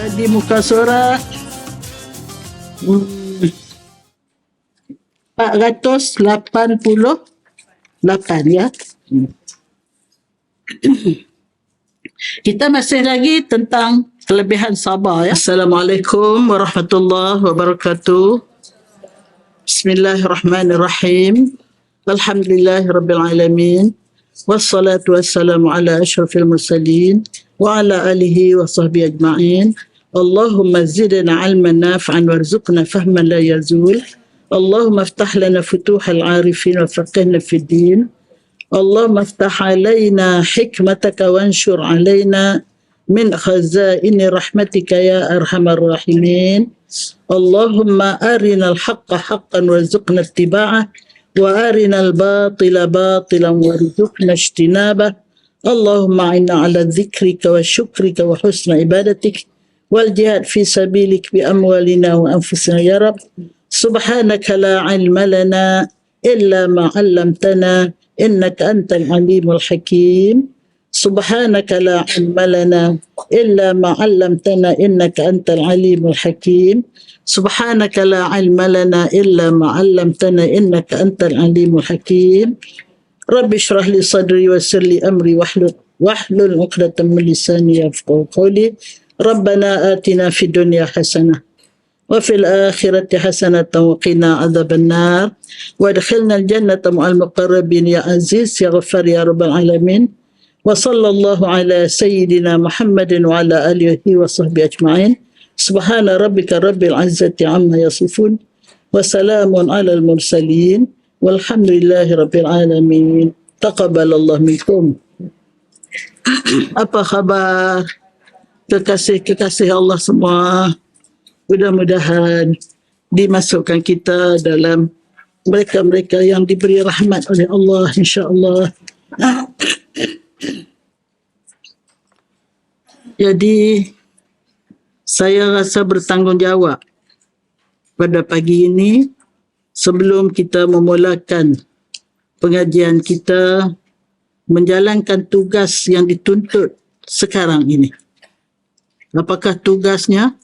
Di muka surat 488 ya. Kita masih lagi tentang kelebihan sabar ya. Assalamualaikum warahmatullahi wabarakatuh. Bismillahirrahmanirrahim. Alhamdulillahirabbil alamin. Wassalatu wassalamu ala asyrafil mursalin wa ala alihi wa sahbihi ajma'in. Allahumma zidna 'ilman nafi'an warzuqna fahman la yazul. Allahumma iftah lana futuhal 'arifin wa faqihna fid din. Allahumma iftah 'alaina hikmataka wanshur 'alaina min khazaini rahmatika ya arhamar rahimin. Allahumma arinal haqqa haqqan warzuqna ittiba'ah wa arinal batila batilan warzuqna ijtinabah. Allahumma inna 'ala dzikrika wa syukrika wa husna ibadatik wal jihad fi sabilik bi amwalina wa anfusina ya Rabb. Subhanaka la ilma lana illa ma 'allamtana innaka antal alimul hakim. Subhanaka la ilma lana illa ma 'allamtana innaka antal alimul hakim. Subhanaka la ilma lana illa ma 'allamtana innaka antal alimul hakim. Rabbi shrah li sadri wa yassir li amri wahlul 'uqdatam min lisani yafqahu qawli. Rabbana atina fid dunya hasanah wa fil akhirati hasanatan wa qina adzaban nar wa adkhilna al jannata ma'al muqarrabin ya aziz ya ghaffar ya rabbal alamin. Wa sallallahu ala sayyidina Muhammadin wa ala alihi wa sahbihi ajma'in. Subhana rabbika rabbil izzati amma yasifun wa salamun alal mursalin walhamdulillahi rabbil alamin. Taqabbalallahu minkum. Apa khabar kekasih-kekasih Allah semua? Mudah-mudahan dimasukkan kita dalam mereka-mereka yang diberi rahmat oleh Allah, insya-Allah. Jadi saya rasa bertanggungjawab pada pagi ini sebelum kita memulakan pengajian kita menjalankan tugas yang dituntut sekarang ini. Apakah tugasnya?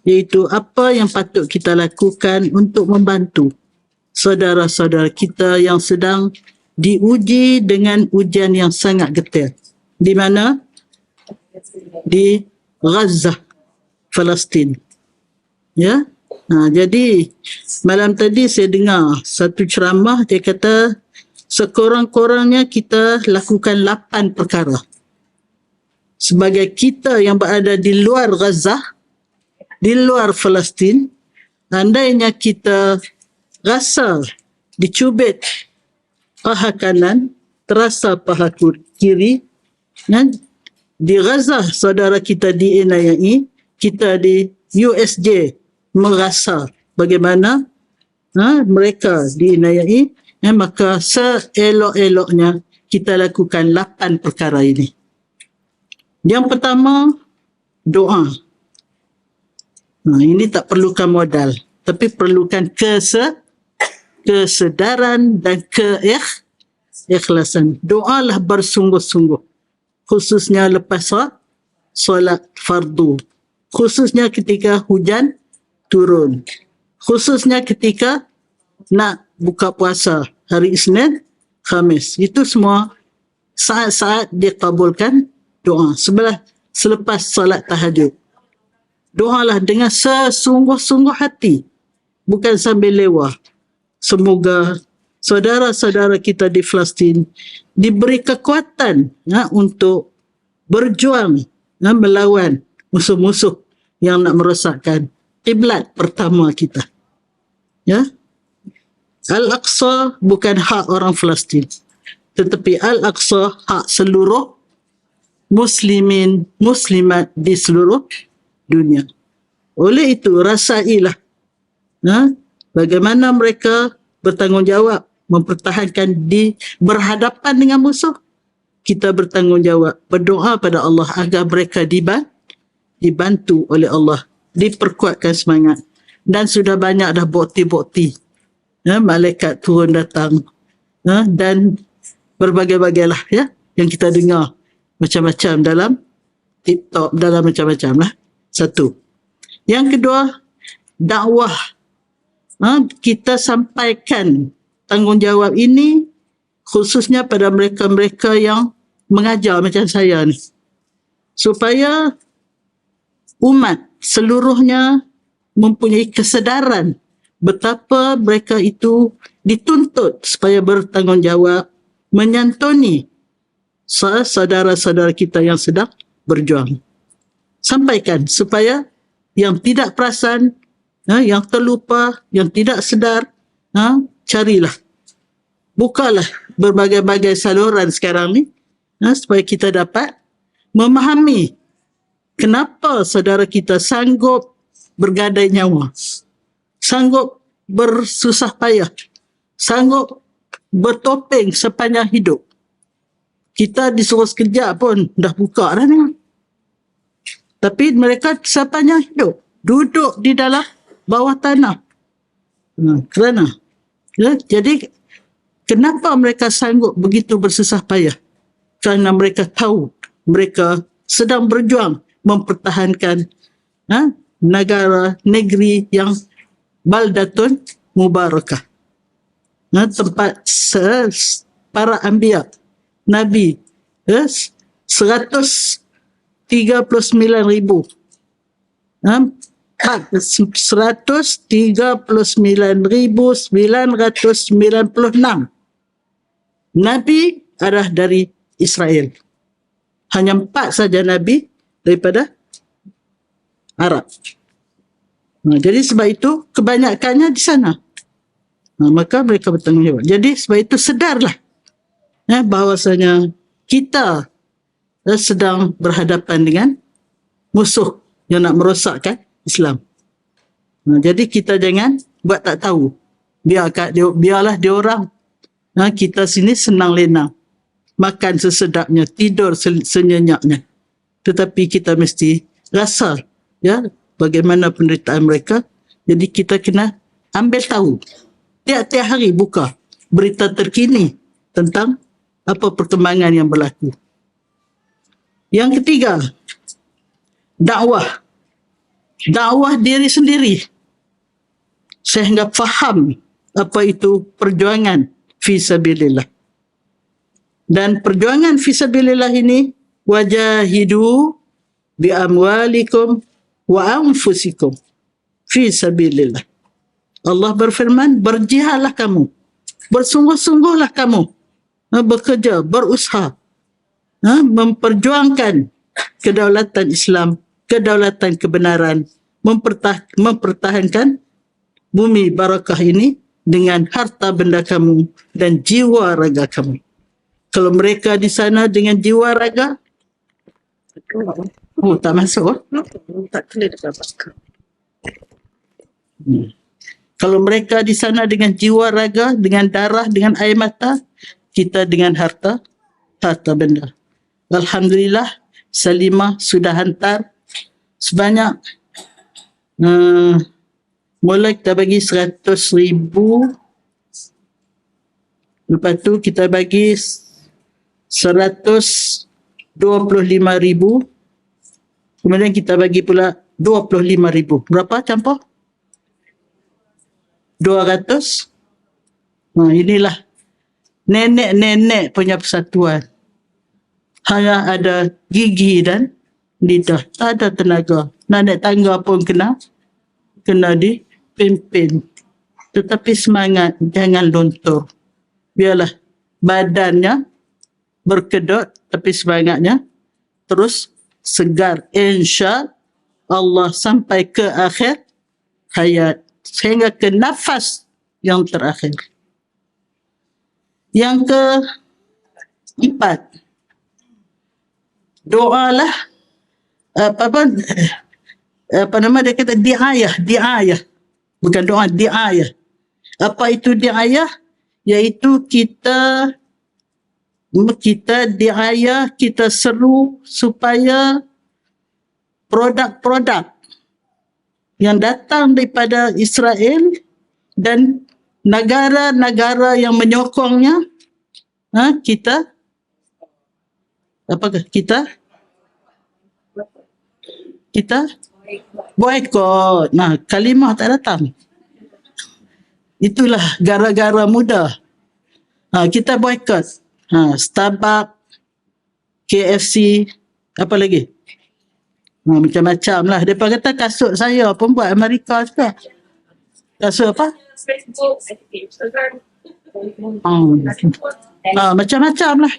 Iaitu apa yang patut kita lakukan untuk membantu saudara-saudara kita yang sedang diuji dengan ujian yang sangat getir. Di mana? Di Gaza, Palestin. Ya. Jadi malam tadi saya dengar satu ceramah, dia kata sekurang-kurangnya kita lakukan 8 perkara. Sebagai kita yang berada di luar Gaza, di luar Palestin, andainya kita rasa dicubit paha kanan, terasa paha kiri, dan di Gaza saudara kita dianiayai, kita di USJ merasa bagaimana mereka dianiayai, maka seelok-eloknya kita lakukan 8 perkara ini. Yang pertama, doa. Ini tak perlukan modal, tapi perlukan kesedaran dan keikhlasan. Doalah bersungguh-sungguh, khususnya lepas solat fardu, khususnya ketika hujan turun, khususnya ketika nak buka puasa hari Isnin, Khamis. Itu semua saat-saat dikabulkan doa selepas solat tahajud. Doalah dengan sesungguh-sungguh hati, bukan sambil lewah. Semoga saudara-saudara kita di Palestin diberi kekuatan untuk berjuang melawan musuh-musuh yang nak merosakkan kiblat pertama kita. Ya. Al-Aqsa bukan hak orang Palestin, tetapi Al-Aqsa hak seluruh muslimin, muslimat di seluruh dunia. Oleh itu, rasailah bagaimana mereka bertanggungjawab mempertahankan berhadapan dengan musuh. Kita bertanggungjawab berdoa pada Allah agar mereka dibantu oleh Allah, diperkuatkan semangat. Dan sudah banyak dah bukti-bukti, malaikat turun datang, dan berbagai-bagailah yang kita dengar macam-macam dalam TikTok, dalam macam-macam lah. Satu. Yang kedua, dakwah. Kita sampaikan tanggungjawab ini khususnya pada mereka-mereka yang mengajar macam saya ni, supaya umat seluruhnya mempunyai kesedaran betapa mereka itu dituntut supaya bertanggungjawab menyantuni saudara-saudara kita yang sedang berjuang. Sampaikan supaya yang tidak perasan, yang terlupa, yang tidak sedar, carilah, bukalah berbagai-bagai saluran sekarang ni, supaya kita dapat memahami kenapa saudara kita sanggup bergadai nyawa, sanggup bersusah payah, sanggup bertopeng sepanjang hidup. Kita disuruh sekejap pun dah buka dah ni. Tapi mereka sepanjang hidup duduk di dalam bawah tanah. Kerana jadi kenapa mereka sanggup begitu bersusah payah? Kerana mereka tahu mereka sedang berjuang mempertahankan negara, negeri yang baldatun mubarakah. Tempat para anbiya, nabi, 139,000. 139,996 nabi adalah dari Israel. Hanya 4 saja nabi daripada Arab. Jadi sebab itu kebanyakannya di sana. Maka mereka bertanggungjawab. Jadi sebab itu sedarlah bahawasanya kita sedang berhadapan dengan musuh yang nak merosakkan Islam. Jadi kita jangan buat tak tahu. Biarlah dia orang. Kita sini senang lenang, makan sesedapnya, tidur senyenyaknya. Tetapi kita mesti rasa bagaimana penderitaan mereka. Jadi kita kena ambil tahu. Tiap-tiap hari buka berita terkini tentang apa perkembangan yang berlaku. Yang ketiga, dakwah. Dakwah diri sendiri sehingga faham apa itu perjuangan fisabilillah. Dan perjuangan fisabilillah ini, wajahidu bi amwalikum wa anfusikum fisabilillah. Allah berfirman, berjihadlah kamu, bersungguh-sungguhlah kamu, bekerja, berusaha, memperjuangkan kedaulatan Islam, kedaulatan kebenaran, mempertahankan bumi barakah ini dengan harta benda kamu dan jiwa raga kamu. Kalau mereka di sana dengan jiwa raga, tak masuk. Tak kena dapat. Kalau mereka di sana dengan jiwa raga, dengan darah, dengan air mata, kita dengan harta benda. Alhamdulillah, Salimah sudah hantar sebanyak mula kita bagi 100,000, lepas tu kita bagi 125,000, kemudian kita bagi pula 25,000. Berapa campur? 200. Inilah nenek-nenek punya persatuan. Hanya ada gigi dan lidah, tak ada tenaga. Nak naik tangga pun kena dipimpin. Tetapi semangat, jangan luntur. Biarlah badannya berkedut, tapi semangatnya terus segar. Insya Allah sampai ke akhir hayat, sehingga ke nafas yang terakhir. Yang keempat, doalah apa nama dia kata, diayah. Bukan doa, diayah. Apa itu diayah? Iaitu kita diayah, kita seru supaya produk-produk yang datang daripada Israel dan negara-negara yang menyokongnya, kita Boykot. Nah, kalimah tak datang. Itulah gara-gara muda. Kita boykot. Starbucks, KFC, apa lagi? Macam-macam lah. Mereka kata kasut saya pun buat Amerika juga. Kasut apa? Macam-macam lah.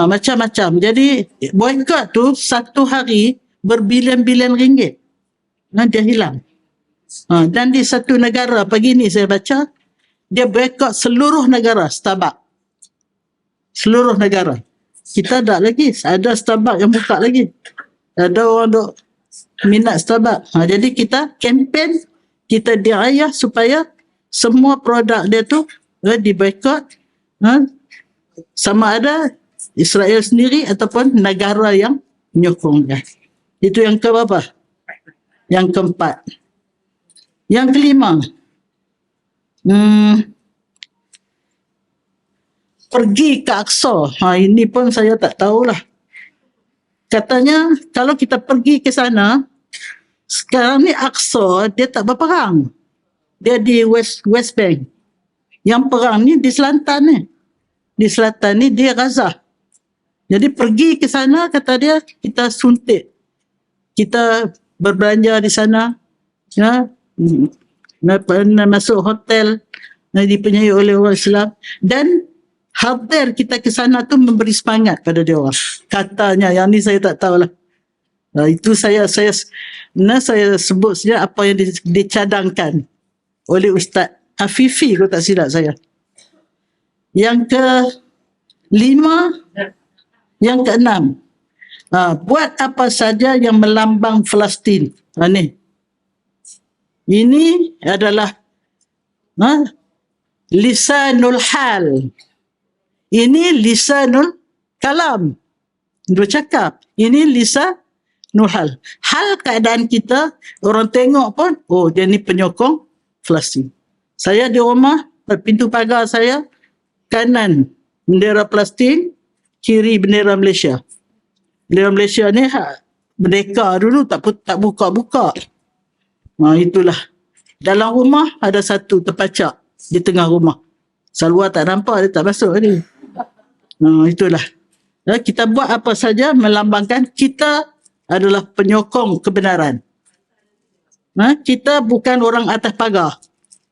Macam-macam. Jadi boykot tu satu hari berbilion-bilion ringgit. Dia hilang. Dan di satu negara, pagi ni saya baca, dia boykot seluruh negara Starbucks. Seluruh negara. Kita tak lagi. Ada Starbucks yang buka lagi. Ada orang duk minat Starbucks. Jadi kita kempen, kita diayah supaya semua produk dia tu diboykot. Sama ada Israel sendiri ataupun negara yang menyokongnya. Itu yang keberapa? Yang keempat. Yang kelima, pergi ke Aqsa. Ini pun saya tak tahulah. Katanya kalau kita pergi ke sana, sekarang ni Aqsa dia tak berperang. Dia di West Bank. Yang perang ni di selatan ni. Di selatan ni di Gaza. Jadi pergi ke sana, kata dia, kita suntik. Kita berbelanja di sana. Masuk hotel dipenyai oleh orang Islam, dan hadir kita ke sana tu memberi semangat pada dia orang. Katanya, yang ni saya tak tahulah. Itu saya sebut saja apa yang dicadangkan oleh Ustaz Afifi, kalau tak silap saya. Yang kelima, yang keenam, buat apa saja yang melambang Palestin. Ini adalah lisanul hal. Ini lisanul kalam. Bercakap. Ini lisanul hal. Hal keadaan kita, orang tengok pun, dia ni penyokong Palestin. Saya di rumah, pintu pagar saya, kanan bendera Palestin, kiri bendera Malaysia. Bendera Malaysia ni merdeka dulu, tak buka-buka. Itulah. Dalam rumah ada satu terpacak di tengah rumah. Seluar tak nampak, dia tak masuk ni. Itulah. Kita buat apa saja melambangkan kita adalah penyokong kebenaran. Kita bukan orang atas pagar.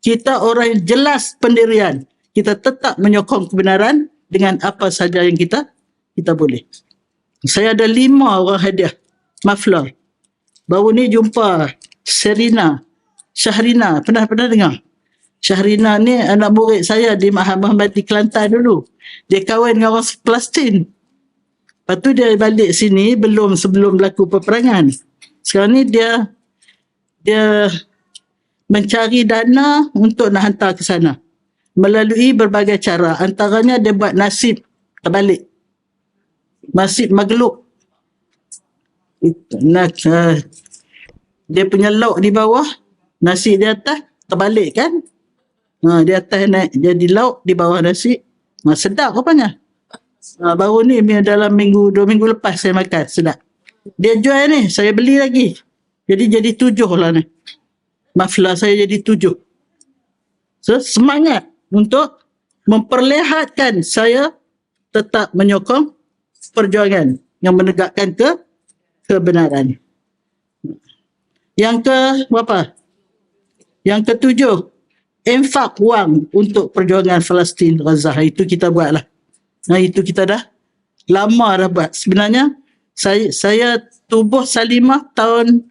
Kita orang yang jelas pendirian. Kita tetap menyokong kebenaran dengan apa saja yang kita boleh. Saya ada 5 orang hadiah muffler. Baru ni jumpa Syahrina. Pernah dengar? Syahrina ni anak murid saya di Muhammad di Kelantan dulu. Dia kahwin dengan orang Palestin. Lepas tu dia balik sini sebelum berlaku peperangan. Sekarang ni dia mencari dana untuk nak hantar ke sana. Melalui berbagai cara. Antaranya dia buat nasib terbalik. Nasib maghluk. Dia punya lauk di bawah, nasi di atas, terbalik kan? Di atas naik jadi lauk, di bawah nasi. Sedap rupanya. Baru ni dalam 2 minggu lepas saya makan, sedap. Dia jual ni, saya beli lagi. Jadi 7 lah ni. Muffler saya jadi 7. So, semangat untuk memperlihatkan saya tetap menyokong perjuangan yang menegakkan kebenaran. Yang ke berapa? Yang ke-7, infak wang untuk perjuangan Palestin Gaza. Itu kita buatlah. Itu kita dah lama dah buat. Sebenarnya saya tubuh Salimah tahun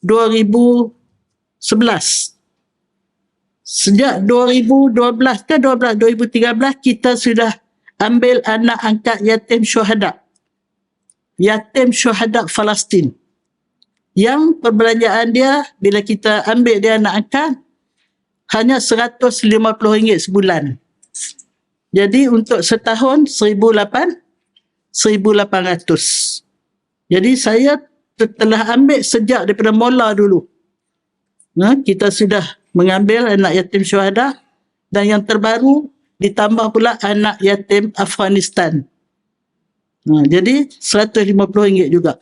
2011. Sejak 2012 ke 2013 kita sudah ambil anak angkat yatim syuhada. Yatim syuhada Palestin. Yang perbelanjaan dia, bila kita ambil dia anak angkat, hanya RM150 sebulan. Jadi untuk setahun RM1,800. Jadi saya telah ambil sejak daripada mula dulu. Kita sudah mengambil anak yatim syuhada, dan yang terbaru ditambah pula anak yatim Afghanistan. Jadi RM150 juga.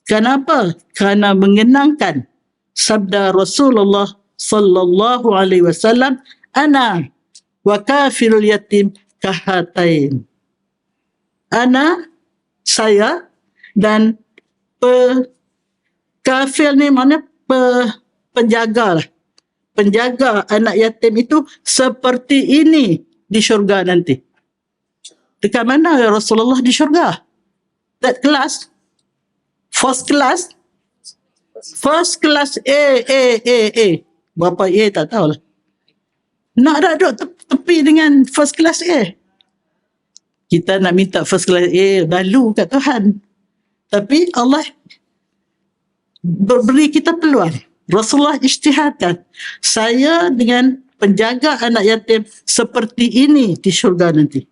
Kenapa? Kerana mengenangkan sabda Rasulullah sallallahu alaihi wasallam, ana wa kafirul yatim kahatain. Ana, saya, dan kafir ni mana penjaga lah. Penjaga anak yatim itu seperti ini di syurga nanti. Dekat mana ya Rasulullah di syurga? That class? First class? First class A. Berapa A tak tahulah. Nak dah duduk tepi dengan first class A. Kita nak minta first class A, lalu kat Tuhan. Tapi Allah beri kita peluang. Rasulullah ijtihadkan. Saya dengan penjaga anak yatim seperti ini di syurga nanti.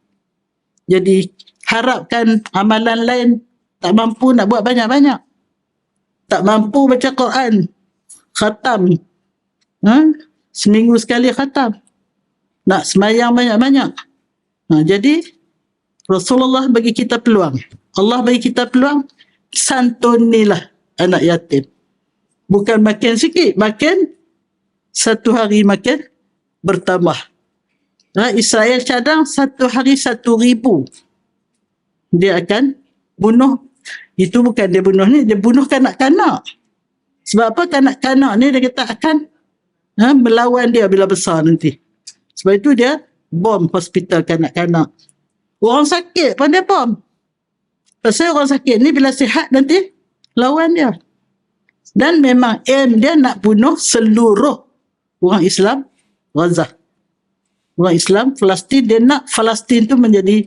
Jadi harapkan amalan lain tak mampu nak buat banyak-banyak. Tak mampu baca Quran. Khatam. Seminggu sekali khatam. Nak semayang banyak-banyak. Jadi Rasulullah bagi kita peluang. Allah bagi kita peluang. Santunilah anak yatim. Bukan makin sikit, makin satu hari makin bertambah. Israel cadang satu hari 1,000. Dia akan bunuh. Itu bukan dia bunuh ni, dia bunuh kanak-kanak. Sebab apa? Kanak-kanak ni dia kata akan melawan dia bila besar nanti. Sebab itu dia bom hospital kanak-kanak. Orang sakit pun dia bom. Pasal orang sakit ni bila sihat nanti lawan dia. Dan memang aim dia nak bunuh seluruh orang Islam Gaza. Orang Islam Palestin, dia nak Palestin tu menjadi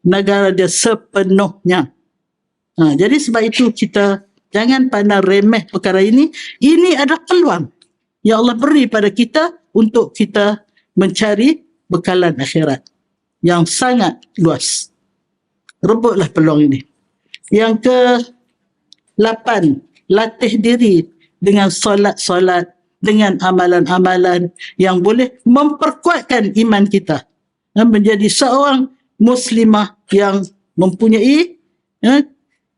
negara dia sepenuhnya. Jadi sebab itu kita jangan pandang remeh perkara ini. Ini adalah peluang yang Allah beri pada kita untuk kita mencari bekalan akhirat yang sangat luas. Rebutlah peluang ini. Yang ke-8, latih diri dengan solat-solat, dengan amalan-amalan yang boleh memperkuatkan iman kita. Menjadi seorang muslimah yang mempunyai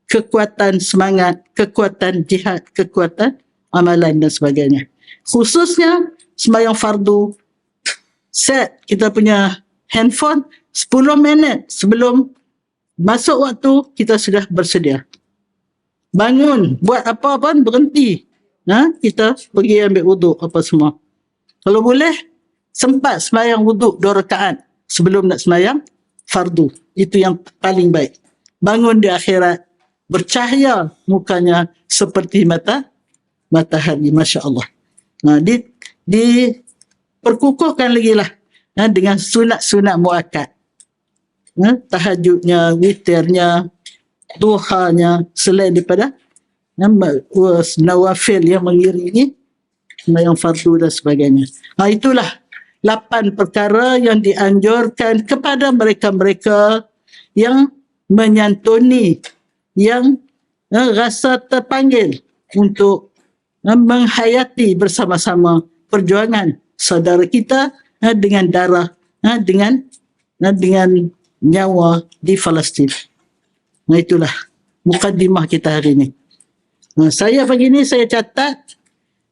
kekuatan semangat, kekuatan jihad, kekuatan amalan dan sebagainya. Khususnya sembahyang fardu, set kita punya handphone 10 minit sebelum masuk waktu kita sudah bersedia. Bangun, buat apa pun berhenti. Kita pergi ambil wuduk apa semua. Kalau boleh, sempat sembahyang wuduk 2 rakaat sebelum nak sembahyang fardu. Itu yang paling baik. Bangun di akhirat, bercahaya mukanya seperti matahari, Masya Allah. Diperkukuhkan lagi lah dengan sunat-sunat muakkad. Tahajudnya, witirnya, duhanya, selain daripada nawafil yang mengiringi sembahyang fardu dan sebagainya. Itulah 8 perkara yang dianjurkan kepada mereka-mereka yang menyantuni, yang rasa terpanggil untuk menghayati bersama-sama perjuangan saudara kita dengan darah, dengan nyawa di Palestin. Itulah mukadimah kita hari ini. Saya pagi ni saya catat,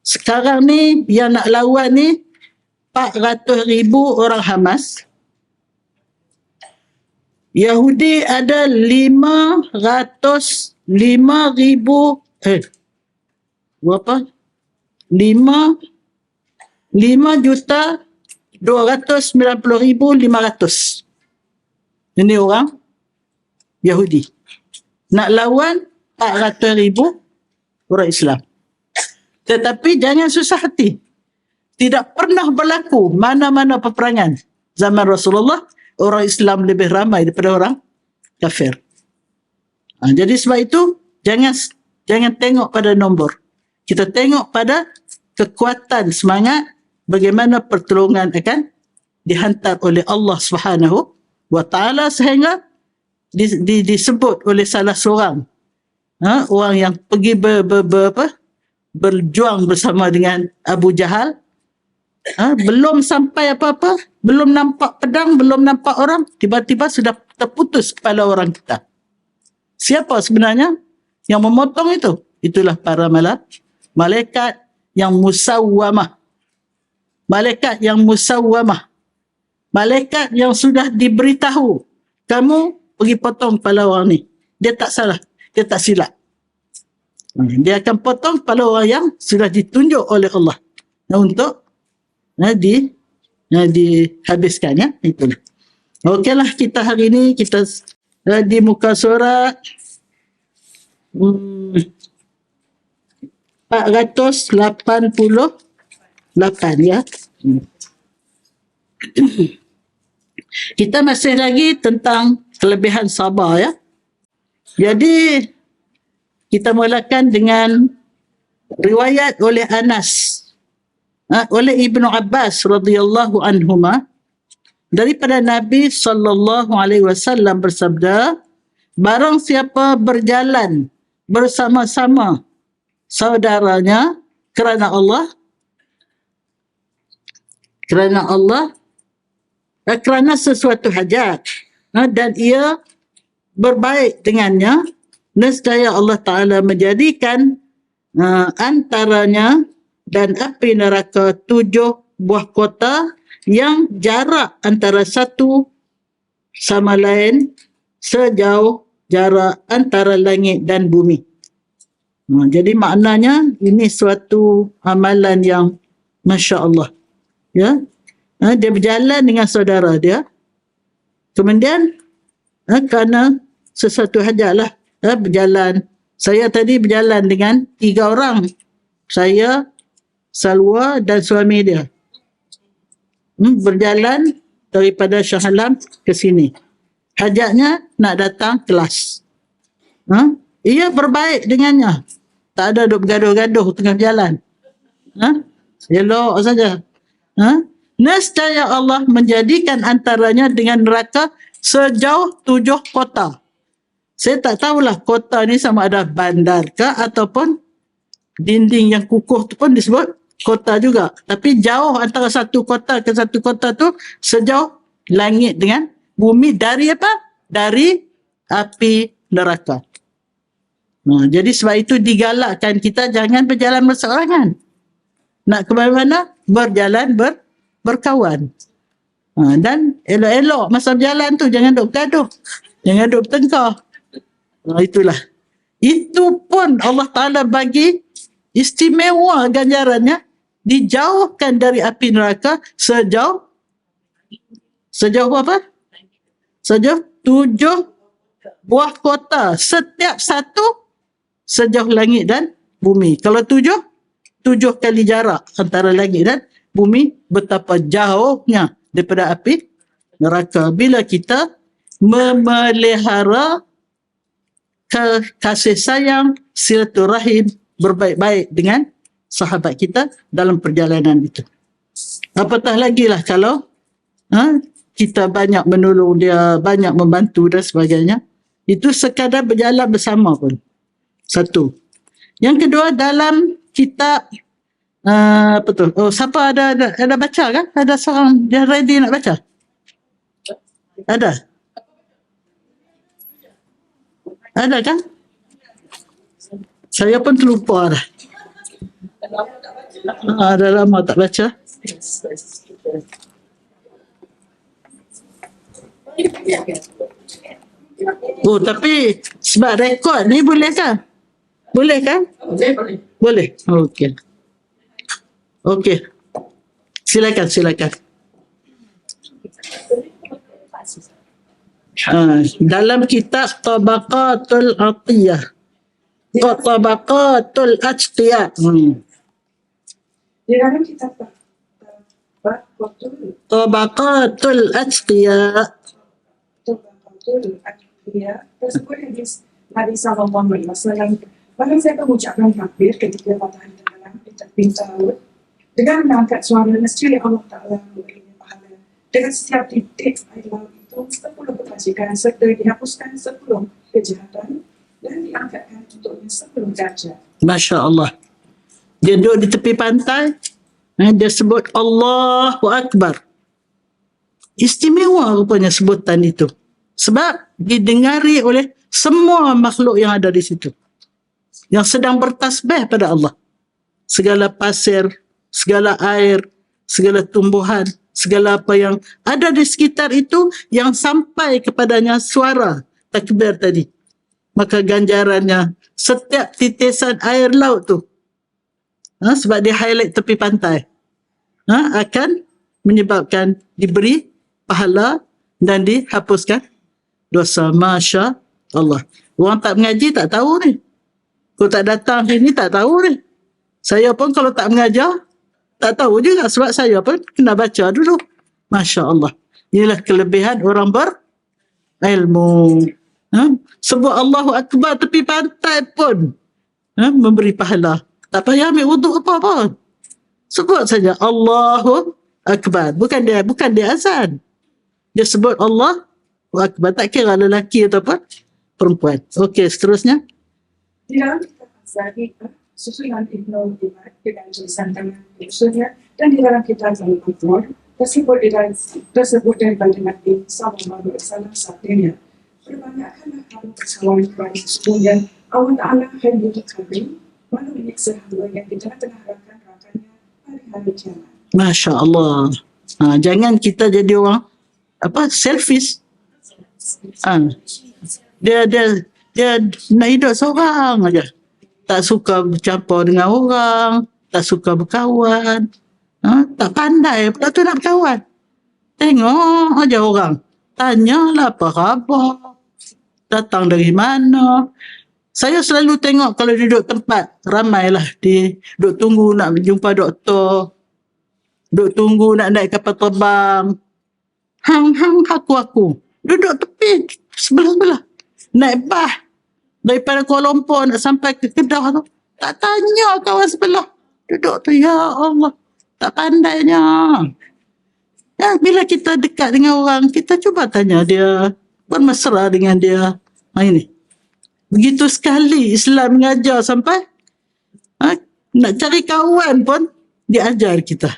sekarang ni yang nak lawan ni 400,000 orang Hamas. Yahudi ada 5,000 berapa? 5,290,500. Ini orang Yahudi. Nak lawan 400,000 orang Islam. Tetapi jangan susah hati. Tidak pernah berlaku mana-mana peperangan zaman Rasulullah orang Islam lebih ramai daripada orang kafir. Jadi sebab itu jangan tengok pada nombor. Kita tengok pada kekuatan semangat, bagaimana pertolongan akan dihantar oleh Allah Subhanahu wa taala sehingga disebut oleh salah seorang orang yang pergi berjuang bersama dengan Abu Jahal, belum sampai apa-apa, belum nampak pedang, belum nampak orang, tiba-tiba sudah terputus kepala orang kita. Siapa sebenarnya yang memotong itu? Itulah para malaikat yang musawwamah. Malaikat yang musawwamah. Malaikat yang sudah diberitahu, kamu pergi potong kepala orang ni. Dia tak salah, dia tak silap. Dia akan potong kepala orang yang sudah ditunjuk oleh Allah untuk dihabiskan, ya. Itulah. Okeylah, kita hari ini kita di muka surat 488, ya. Kita masih lagi tentang kelebihan sabar, ya. Jadi kita mulakan dengan riwayat oleh Anas, oleh Ibnu Abbas radhiyallahu anhuma, daripada Nabi sallallahu alaihi wasallam bersabda, barang siapa berjalan bersama-sama saudaranya kerana Allah, kerana sesuatu hajat, dan ia berbaik dengannya, nescaya Allah Ta'ala menjadikan antaranya dan api neraka 7 buah kota yang jarak antara satu sama lain sejauh jarak antara langit dan bumi. Jadi maknanya ini suatu amalan yang Masya Allah, ya. Dia berjalan dengan saudara dia, kemudian kerana sesuatu hajat lah, berjalan. Saya tadi berjalan dengan 3 orang, saya, Salwa dan suami dia, berjalan daripada Shah Alam ke sini. Hajatnya nak datang kelas. Ia berbaik dengannya, tak ada duk bergaduh-gaduh tengah jalan. Elok saja. Nescaya Allah menjadikan antaranya dengan neraka sejauh 7 kota. Saya tak tahulah kota ni sama ada bandar ke ataupun dinding yang kukuh tu pun disebut kota juga. Tapi jauh antara satu kota ke satu kota tu sejauh langit dengan bumi dari apa? Dari api neraka. Jadi sebab itu digalakkan kita jangan berjalan berseorangan. Nak ke mana-mana, berjalan berkawan. Dan elok-elok masa berjalan tu jangan duk gaduh, jangan duk bertengkar. Itulah. Itu pun Allah Ta'ala bagi istimewa ganjarannya, dijauhkan dari api neraka sejauh apa? Sejauh 7 buah kota, setiap satu sejauh langit dan bumi. Kalau 7 kali jarak antara langit dan bumi, betapa jauhnya daripada api neraka. Bila kita memelihara kasih sayang, silaturahim, berbaik-baik dengan sahabat kita dalam perjalanan itu. Apatah lagi lah kalau kita banyak menolong dia, banyak membantu dan sebagainya. Itu sekadar berjalan bersama pun. Satu. Yang kedua, dalam kitab apa tu? Oh, siapa ada baca kan? Ada seorang dia ready nak baca? Ada? Ada kan? Saya pun terlupa dah. Dah lama tak baca. Oh, tapi sebab rekod ni boleh kan? Boleh kan? Boleh. Okey. Okey. Silakan. Dalam kitab Tabaqatul Atiyah, Tabaqatul Atiyah. Di dalam kitab Tabaqatul Atiyah. Tersebut hadis sallallahu alaihi wasallam. Bahkan saya mengucapkan takbir ketika matahari tenggelam di tepi laut dengan mengangkat suara, nescaya Allah Ta'ala memberinya pahala dengan setiap titik air laut itu 10 kebajikan serta dihapuskan 10 kejahatan dan diangkatkan untuknya 10 darjat. Masya Allah. Dia duduk di tepi pantai, dia sebut Allahu Akbar. Istimewa rupanya sebutan itu. Sebab didengari oleh semua makhluk yang ada di situ, yang sedang bertasbih pada Allah. segala pasir, segala air, segala tumbuhan, segala apa yang ada di sekitar itu yang sampai kepadanya suara takbir tadi. Maka ganjarannya setiap titisan air laut tu, sebab dia highlight tepi pantai, akan menyebabkan diberi pahala dan dihapuskan dosa. Masya Allah. Orang tak mengaji tak tahu ni. Kalau tak datang sini tak tahu ni. Saya pun kalau tak mengajar tak tahu juga, sebab saya pun kena baca dulu. Masya Allah. Inilah kelebihan orang berilmu. Sebut Allahu Akbar tepi pantai pun memberi pahala. Tak payah ambil wuduk apa-apa. Sebut saja Allahu Akbar. Bukan dia azan. Dia sebut Allahu Akbar. Tak kira lelaki ataupun perempuan. Okey, seterusnya. Di dalam kitab Az-Zahid, susunan Ibnu Dibat dengan tulisan tangan usulnya, dan di dalam kitab Al-Qur'an tersebut daripada Nabi sallallahu alaihi wasallam sabdanya, berbanyakkanlah kamu bersawan kepada sesungguhnya Allah Ta'ala hendak berkabing malu menyiksa hamba yang di tengah-tengah rakan-rakannya hari-hari kiamat. Masya Allah. Jangan kita jadi orang selfish. Dia nak hidup seorang aja. Tak suka bercampur dengan orang, tak suka berkawan, tak pandai pula tu nak berkawan. Tengok aja orang, tanyalah apa khabar, datang dari mana. Saya selalu tengok kalau duduk tempat ramailah, duduk tunggu nak jumpa doktor, duduk tunggu nak naik kapal terbang. Hang aku duduk tepi sebelah-sebelah. Naik bah daripada Kuala Lumpur nak sampai ke Kedah tu, tak tanya kawan sebelah. Duduk tu, ya Allah, tak pandainya. Bila kita dekat dengan orang, kita cuba tanya dia, bermesra dengan dia. Ini begitu sekali Islam mengajar sampai nak cari kawan pun diajar kita.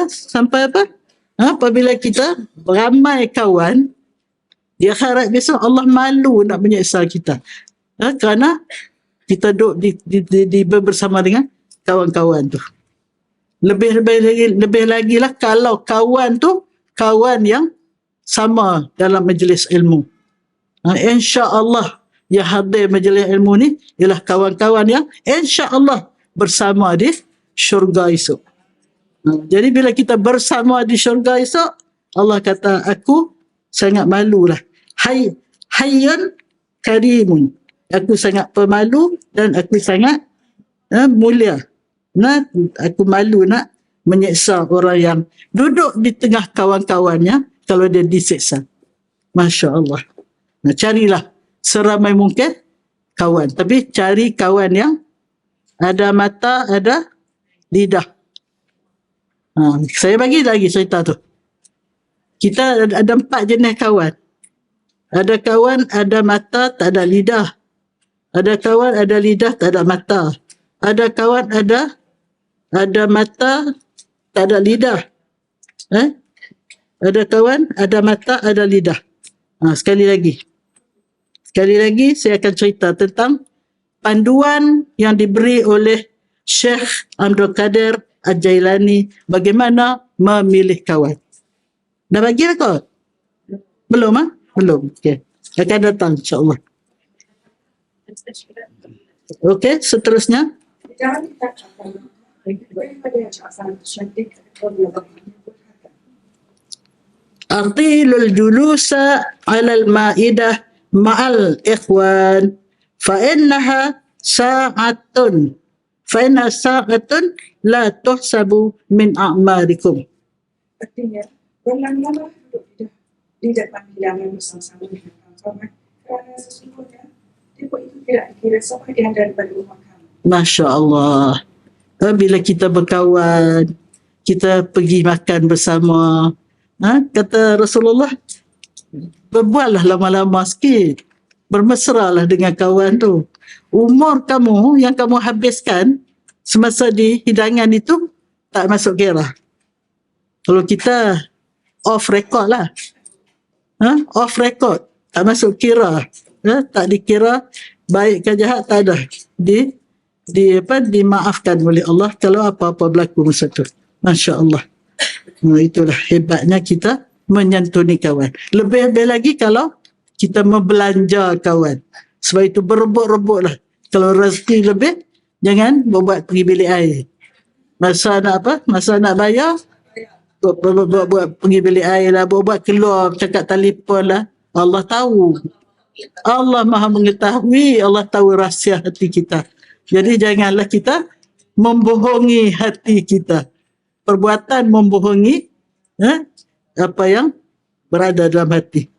Sampai apa? Apabila kita beramai kawan, di akhirat besok Allah malu nak menyiksa kita. Kerana kita duduk di bersama dengan kawan-kawan tu. Lebih lagi lah kalau kawan tu kawan yang sama dalam majlis ilmu. InsyaAllah yang hadir majlis ilmu ni ialah kawan-kawan yang insyaAllah bersama di syurga esok. Jadi bila kita bersama di syurga esok, Allah kata, aku sangat malulah. Hayyun karimun. Aku sangat pemalu dan aku sangat mulia. Aku malu nak menyiksa orang yang duduk di tengah kawan-kawannya kalau dia disiksa. Masya Allah. Carilah seramai mungkin kawan. Tapi cari kawan yang ada mata, ada lidah. Saya bagi lagi cerita tu. Kita ada 4 jenis kawan. Ada kawan ada mata, tak ada lidah. Ada kawan ada lidah, tak ada mata. Ada kawan ada mata, tak ada lidah. Ada kawan ada mata, ada lidah. Sekali lagi saya akan cerita tentang panduan yang diberi oleh Syekh Abdul Qadir Al-Jailani bagaimana memilih kawan. Dah bagi lah kot? Belum Belum. Okey. Akan datang insya-Allah. Okey, seterusnya. Artilul julusa 'alal ma'idah ma'al ikhwan fa innaha sa'atun la tuhsabu min a'marikum. Artinya, berlama-lama duduk di depan hidangan bersama-sama dengan kawan-kawan, kerana sesungguhnya tipu itu tidak dikira sebahagian daripada rumah kamu. Masya Allah. Bila kita berkawan, kita pergi makan bersama, kata Rasulullah, berbuallah lama-lama sikit, bermesralah dengan kawan tu. Umur kamu yang kamu habiskan semasa di hidangan itu tak masuk kira. Kalau kita off record lah, off record, tak masuk kira, tak dikira baik ke jahat, tak ada dimaafkan oleh Allah kalau apa-apa berlaku masa tu. Masya Allah. Itulah hebatnya kita menyantuni kawan. Lebih-lebih lagi kalau kita membelanja kawan. Sebab itu berebut-rebutlah. Kalau rezeki lebih, jangan buat pergi bilik air. Masa nak apa? Masa nak bayar, buat pergi bilik air lah, buat keluar, cakap telefon lah. Allah tahu. Allah Maha mengetahui, Allah tahu rahsia hati kita. Jadi janganlah kita membohongi hati kita. Perbuatan membohongi apa yang berada dalam hati.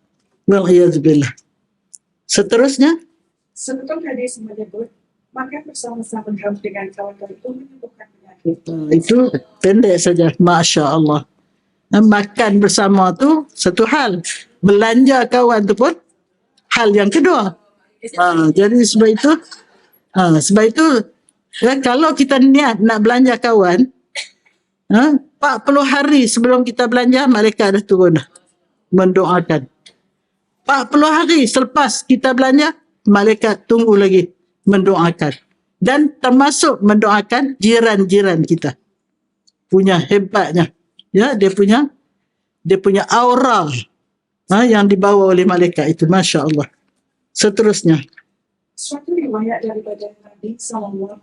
Wal'iyazubillah. Seterusnya, Sebetul hadis menyebut, makan bersama-sama dengan kawan-kawan itu menyembuhkan penyakit. Itu pendek saja. Masya Allah. Makan bersama tu satu hal. Belanja kawan tu pun hal yang kedua. Jadi sebab itu kalau kita niat nak belanja kawan, 40 hari sebelum kita belanja, malaikat dah turun dah mendoakan. 40 hari selepas kita belanja, malaikat tunggu lagi mendoakan. Dan termasuk mendoakan jiran-jiran kita. Punya hebatnya. Ya, dia punya aura yang dibawa oleh malaikat itu. Masya Allah. Seterusnya. Suatu riwayat daripada Nabi SAW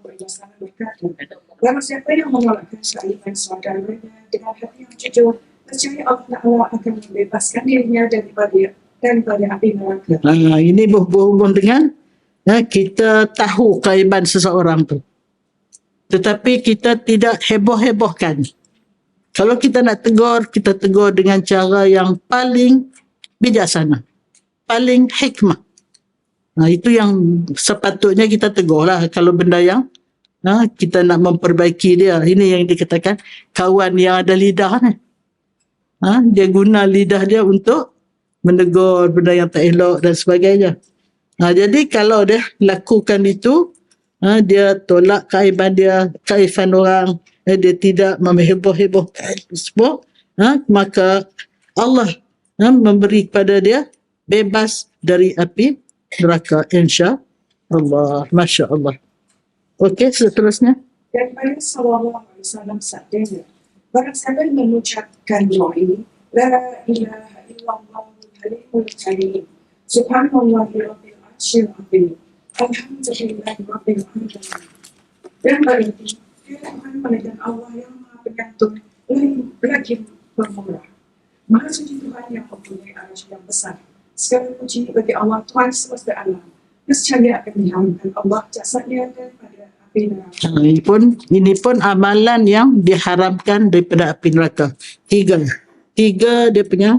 berkata, barang siapa yang menolakkan keimanan saudaranya dengan hati yang jujur, nescaya Allah Ta'ala akan membebaskan dirinya daripada api neraka. Ini berhubung dengan kita tahu keaiban seseorang tu. Tetapi kita tidak heboh-hebohkan. Kalau kita nak tegur, kita tegur dengan cara yang paling bijaksana. Paling hikmah. Itu yang sepatutnya kita tegur lah. Kalau benda yang kita nak memperbaiki dia. Ini yang dikatakan kawan yang ada lidah ni. Dia guna lidah dia untuk menegur benda yang tak elok dan sebagainya. Jadi kalau dia lakukan itu, dia tolak keaiban dia, keaiban orang, dia tidak mengheboh-hebohkan semua, maka Allah memberi kepada dia bebas dari api neraka, insya Allah. Masya Allah. Okey, seterusnya. Daripada SAW sabdanya, barang siapa mengucapkan doa ini, la ilaha illallah al-halimul karim, subhanallah rabbil arsyil azim, alhamdulillahi rabbil alamin. Dan berarti Tuhan pada Allah yang Maha Penyantun lagi pemurah. Maha suci Tuhan yang mempunyai arsy yang besar. Segala puji bagi Allah Tuhan semesta alam. Nescaya akan diharamkan Allah jasadnya daripada api neraka. Ini pun amalan yang diharamkan daripada api neraka. Tiga dia punya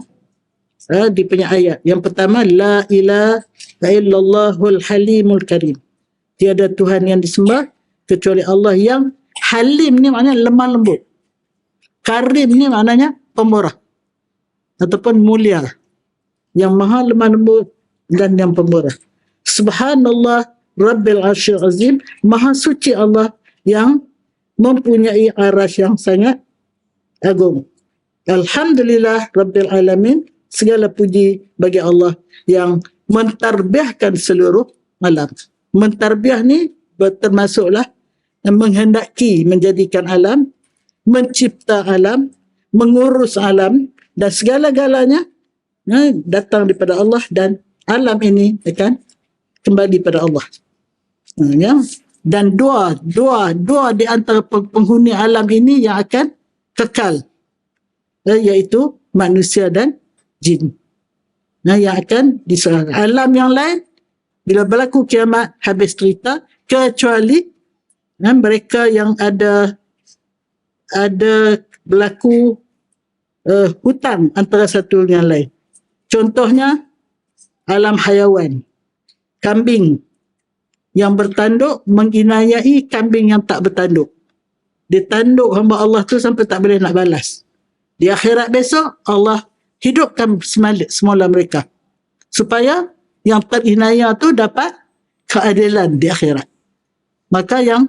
ayat. Yang pertama, la ilaha illallahul halimul karim. Tiada Tuhan yang disembah kecuali Allah yang halim ni maknanya lemah lembut. Karim ni maknanya pemurah ataupun mulia. Yang maha lemah lembut dan yang pemurah. Subhanallah rabbil arsyil azim. Maha suci Allah yang mempunyai arasy yang sangat agung. Alhamdulillah rabbil alamin. Segala puji bagi Allah yang mentarbiahkan seluruh alam. Mentarbiah ni termasuklah menghendaki menjadikan alam, mencipta alam, mengurus alam dan segala-galanya datang daripada Allah dan alam ini akan kembali pada Allah. Dan dua di antara penghuni alam ini yang akan kekal, iaitu manusia dan jin. Yang akan diserang. Alam yang lain bila berlaku kiamat habis cerita, kecuali mereka yang ada berlaku hutang antara satu dengan lain. Contohnya alam hayawan. Kambing yang bertanduk menginayai kambing yang tak bertanduk. Dia tanduk hamba Allah tu sampai tak boleh nak balas. Di akhirat besok Allah hidupkan semula mereka supaya yang terinaya tu dapat keadilan di akhirat. Maka yang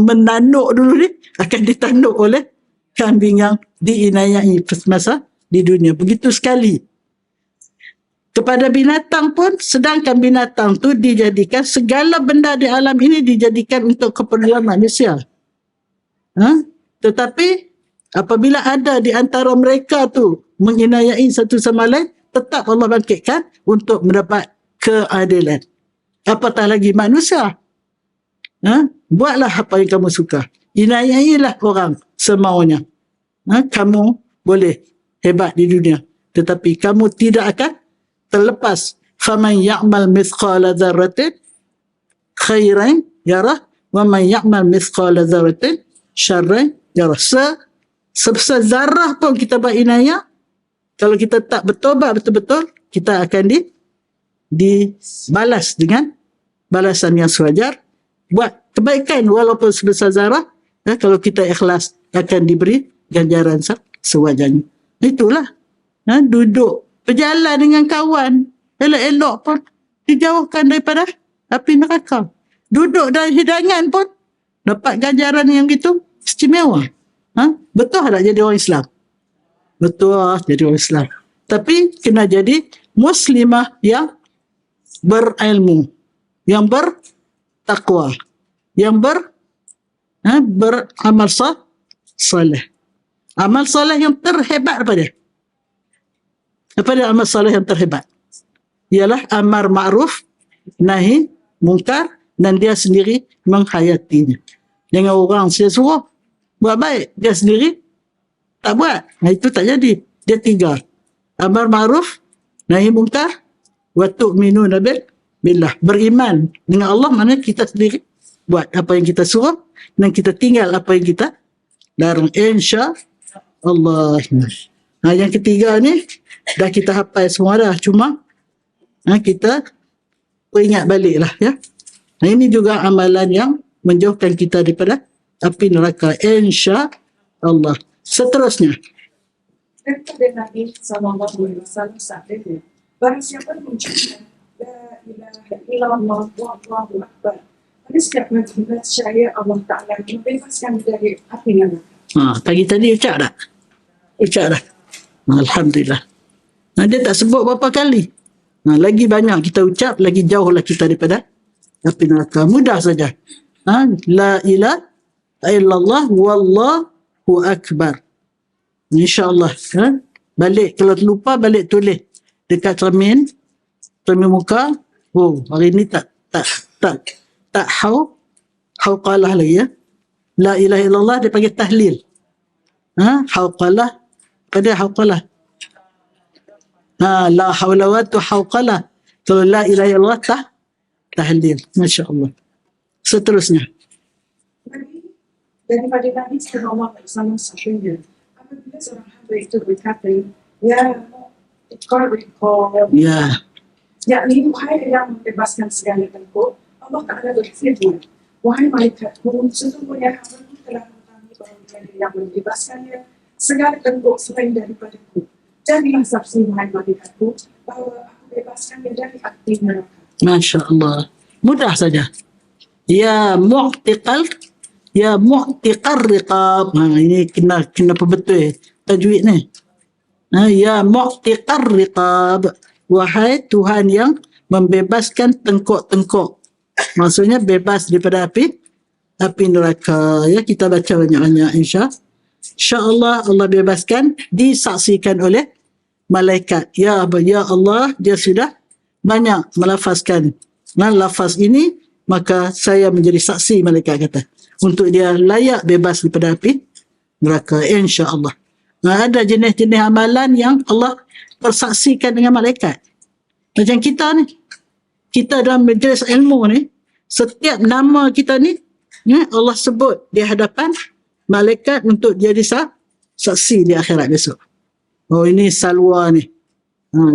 menanduk dulu ni akan ditanduk oleh kambing yang diinayai semasa di dunia. Begitu sekali. Kepada binatang pun, sedangkan binatang tu dijadikan, segala benda di alam ini dijadikan untuk keperluan manusia. Tetapi apabila ada di antara mereka tu menginayai satu sama lain, tetap Allah bangkitkan untuk mendapat keadilan. Apatah lagi manusia. Buatlah apa yang kamu suka. Inayailah orang semaunya. Kamu boleh hebat di dunia, tetapi kamu tidak akan terlepas. Faman ya'mal mithqala dzarratin khairan yarah wa man ya'mal mithqala dzarratin syarran yarah. Sebesar zarah pun kita buat inayah, kalau kita tak bertobat betul-betul, kita akan dibalas dengan balasan yang sewajar. Buat kebaikan walaupun sebesar zarah, kalau kita ikhlas akan diberi ganjaran sewajarnya. Itulah. Duduk berjalan dengan kawan, elok-elok pun dijauhkan daripada api neraka. Duduk dalam hidangan pun dapat ganjaran yang gitu istimewa. Betul tak jadi orang Islam? Betul jadi orang Islam. Tapi kena jadi muslimah yang berilmu, yang bertakwa, yang beramal soleh. Amal soleh yang terhebat daripada amal soleh yang terhebat ialah amar ma'ruf nahi mungkar, dan dia sendiri menghayatinya. Jangan orang saya suruh buat baik, dia sendiri tak buat. Itu tak jadi. Dia 3. Amar ma'ruf nahi mungkar wa tu'minuna billah. Beriman dengan Allah, mana kita sendiri buat apa yang kita suruh dan kita tinggal apa yang kita larang, insya Allah. Yang ketiga ni dah kita hafal semua dah, cuma kita ingat balik lah ya. Ini juga amalan yang menjauhkan kita daripada api neraka, insya Allah. Seterusnya, Daripada Nabi SAW sabda, barang siapa mengucapkan La ilaha illallah wallahu akbar, pada setiap kali percaya Allah Ta'ala membebaskan dari api neraka. pagi tadi ucap tak? Ucap dah. Alhamdulillah. Dia tak sebut berapa kali. Lagi banyak kita ucap, lagi jauhlah kita daripada api neraka. Mudah saja. La ilaha illallah wallahu akbar. InsyaAllah. Balik, kalau terlupa balik tulis dekat cermin muka. Hari ni tak hauqalah lagi ya. La ilaha illallah dia panggil tahlil. Hauqalah, ada hauqalah. La hawla wa tu hauqalah. Kalau la ilaha illallah tahlil. Masya-Allah. Seterusnya. Daripada Nabi SAW sabda, apabila seorang hamba itu berkata, Ya Mu'tiqar-Riqab, yakni wahai yang membebaskan segala tengkuk, Allah Ta'ala berfirman, wahai malaikatku, sesungguhnya hamba telah mengetahui bahawa tiada yang membebaskannya segala tengkuk selain daripadaku. Jadilah saksi wahai malaikatku bahawa aku bebaskannya dari api neraka. Masya Allah. Mudah saja. Ya mu'tiqar riqab. Ini kena betul tajwid ni. Ya mu'tiqar riqab. Wahai Tuhan yang membebaskan tengkuk-tengkuk. Maksudnya bebas daripada api neraka. Ya, kita baca banyak-banyak insya-Allah Allah bebaskan, disaksikan oleh malaikat. Ya Allah, dia sudah banyak melafazkan lafaz ini, maka saya menjadi saksi, malaikat kata, untuk dia layak bebas daripada api neraka, insya-Allah. Ada jenis-jenis amalan yang Allah persaksikan dengan malaikat. Macam kita ni, kita dalam majlis ilmu ni, setiap nama kita ni Allah sebut di hadapan malaikat untuk jadi saksi di akhirat besok. Ini Salwa ni,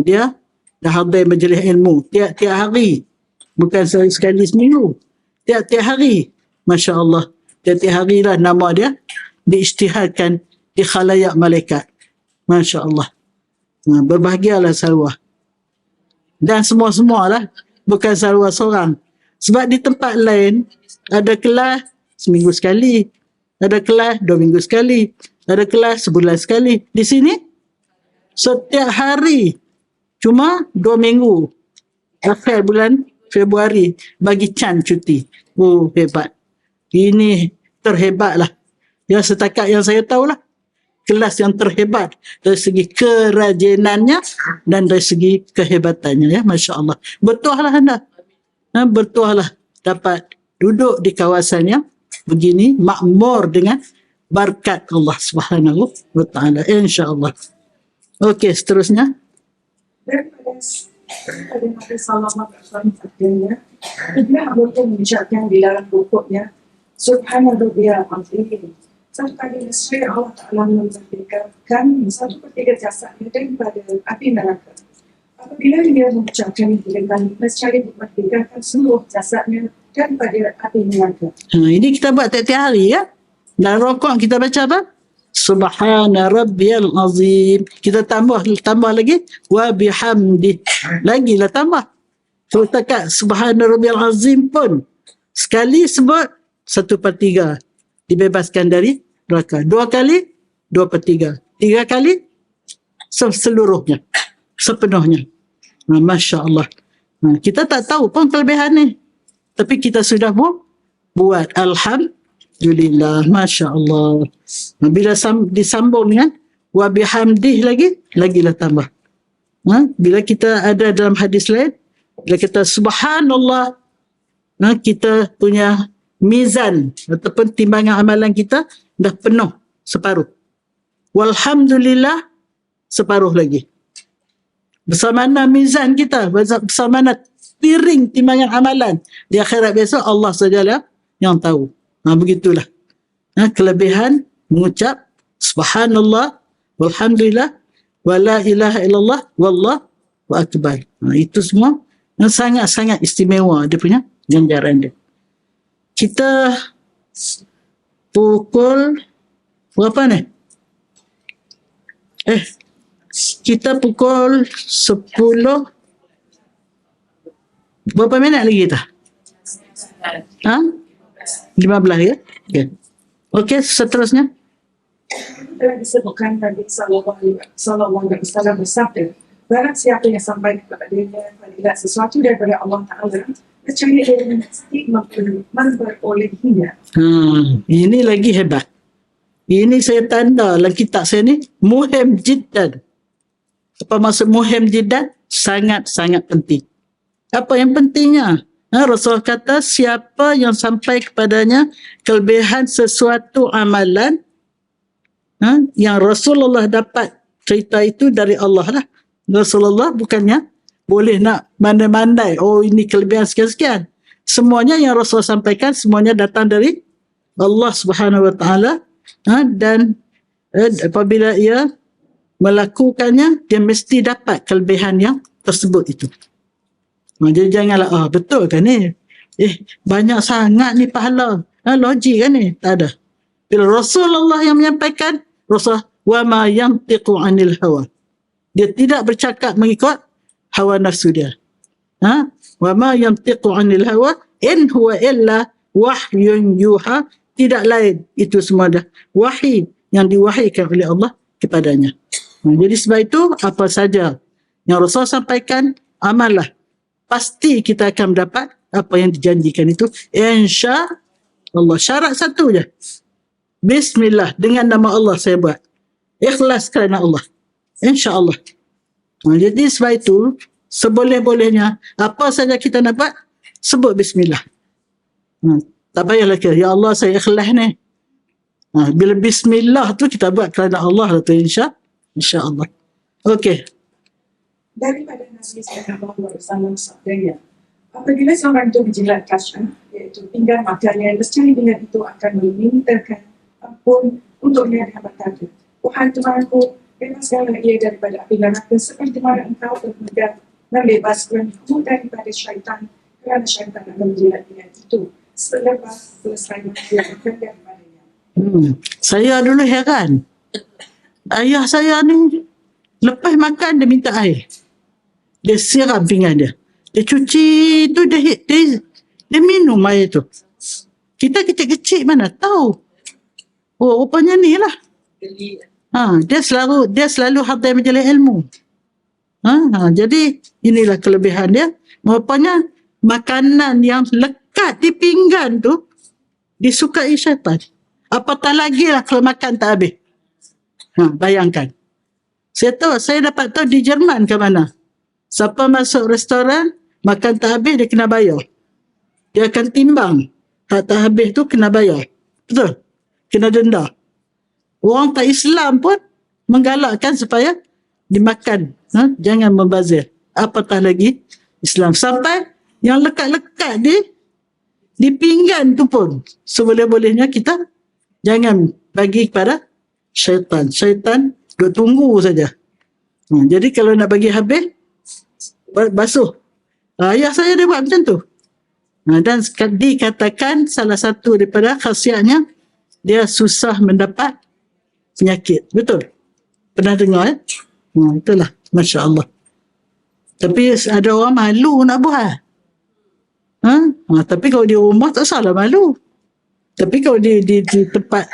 dia dah hadir majlis ilmu tiap-tiap hari, bukan sekali seminggu, tiap-tiap hari. Masya Allah, tiap-tiap hari lah nama dia diisytihadkan di khalayak malaikat. Masya Allah. Berbahagialah Salwa. Dan semua-semua lah, bukan Salwa seorang. Sebab di tempat lain ada kelas seminggu sekali, ada kelas 2 minggu sekali, ada kelas sebulan sekali. Di sini setiap hari Cuma 2 minggu akhir bulan Februari bagi Chan cuti. Oh, hebat. Ini terhebatlah. Ya, setakat yang saya tahulah, kelas yang terhebat dari segi kerajinannya dan dari segi kehebatannya, ya, Masya Allah. Bertuahlah anda. Bertuahlah dapat duduk di kawasan yang begini, makmur dengan berkat Allah Subhanahu wa taala, insya-Allah. Okey, seterusnya. Daripada Nabi Sallallahu Alaihi Wasallam, Ibn Abbas mengucapkan di dalam bukunya, Subhana Rabbiyal Azim. Satu kali nescaya Allah Ta'ala memerdekakan 1/3 jasadnya daripada api neraka. Apabila dia mengucapkan dengan nescaya memerdekakan seluruh jasadnya daripada api neraka. Ini kita buat tiap-tiap hari, ya. Dalam rokok kita baca apa? Subhana Rabbiyal Azim. Kita tambah lagi wa bihamdi. Lagilah tambah. So setakat Subhana Rabbiyal Azim pun sekali sebut 1/3 dibebaskan dari neraka. 2 kali 2/3. 3 kali seluruhnya, sepenuhnya. Masya Allah. Kita tak tahu pun kelebihan ni, tapi kita sudah buat. Alhamdulillah, Masya Allah. Bila disambung dengan wa bihamdih lagilah tambah. Bila kita ada dalam hadis lain, bila kita subhanallah, kita punya mizan ataupun timbangan amalan kita dah penuh separuh. Walhamdulillah separuh lagi. Bersama mana mizan kita, bersama mana piring timbangan amalan di akhirat besok, Allah sajalah yang tahu. Begitulah kelebihan mengucap subhanallah walhamdulillah wala ilaha illallah wallahu akbar. Itu semua yang sangat-sangat istimewa dia punya ganjaran dia. Kita pukul berapa ni? Kita pukul 10. Berapa minit lagi kita? 15, ya? Okey, seterusnya. Telah disebutkan Nabi Sallallahu Alaihi Wasallam bersabda, barang siapa yang sampai kepadanya fadilat sesuatu daripada Allah Ta'ala, kecuali dia mesti memperolehinya. Ini lagi hebat. Ini saya tanda dalam kitab saya ni, muhim jiddan. Apa maksud muhim jiddan? Sangat-sangat penting. Apa yang pentingnya? Rasul kata siapa yang sampai kepadanya kelebihan sesuatu amalan yang Rasulullah dapat, cerita itu dari Allah lah. Rasulullah bukannya boleh nak mandai-mandai, oh ini kelebihan sekian-sekian. Semuanya yang Rasul sampaikan, semuanya datang dari Allah Subhanahu Wa Taala. Dan apabila ia melakukannya, dia mesti dapat kelebihan yang tersebut itu. Jadi janganlah, betul kan ni? Banyak sangat ni pahala. Logik kan ni? Tak ada. Bila Rasulullah yang menyampaikan, Rasulullah, wa ma yantiqu anil hawa. Dia tidak bercakap mengikut hawa nafsu dia. Wa ma yantiqu anil hawa in huwa illa wahyun yuha. Tidak lain, itu semua dah wahyi yang diwahykan oleh Allah kepadanya. Jadi sebab itu, apa saja yang Rasul sampaikan, amallah. Pasti kita akan mendapat apa yang dijanjikan itu, insya Allah. Syarat satu je, bismillah, dengan nama Allah saya buat, ikhlas kerana Allah, insya Allah. Jadi sebab itu, seboleh-bolehnya apa saja kita nak buat, sebut bismillah. Tak payahlah kira, ya Allah saya ikhlas ni. Bila bismillah tu kita buat kerana Allah tu, insya Allah. Okey. Daripada Nabi Sallallahu Alaihi Wasallam sabdanya, apabila seorang itu berjilat kasar, iaitu pinggan matanya, nescaya dengan itu akan memintakan ampun untuknya di hadapan Tuhan. Wahai Tuhanku, bebaskanlah ia daripada api neraka seperti mana engkau telah membebaskan kamu daripada syaitan, kerana syaitan akan menjilat dengan itu selepas selesai menjilatkan daripadanya. Saya dulu heran. Ayah saya ni lepas makan dia minta air. Dia siram pinggan dia. Dia cuci tu, dia minum air tu. Kita kecil-kecil mana tahu. Oh, rupanya ni lah. Dia selalu hadir majlis ilmu. Jadi inilah kelebihan dia. Rupanya makanan yang lekat di pinggan tu disukai syaitan. Apatah lagi lah kalau makan tak habis. Bayangkan. Saya dapat tahu di Jerman ke mana. Siapa masuk restoran, makan tak habis dia kena bayar. Dia akan timbang. Tak habis tu kena bayar. Betul? Kena denda. Orang tak Islam pun menggalakkan supaya dimakan. Jangan membazir. Apatah lagi Islam. Sampai yang lekat-lekat di pinggan tu pun seboleh-bolehnya kita jangan bagi kepada syaitan. Syaitan duk tunggu saja. Jadi kalau nak bagi habis, basuh. Ayah saya dia buat macam tu. Dan dikatakan salah satu daripada khasiatnya, dia susah mendapat penyakit. Betul? Pernah dengar? Itulah. Masya Allah. Tapi ada orang malu nak buat. Tapi kalau di rumah tak salah malu. Tapi kalau di tempat,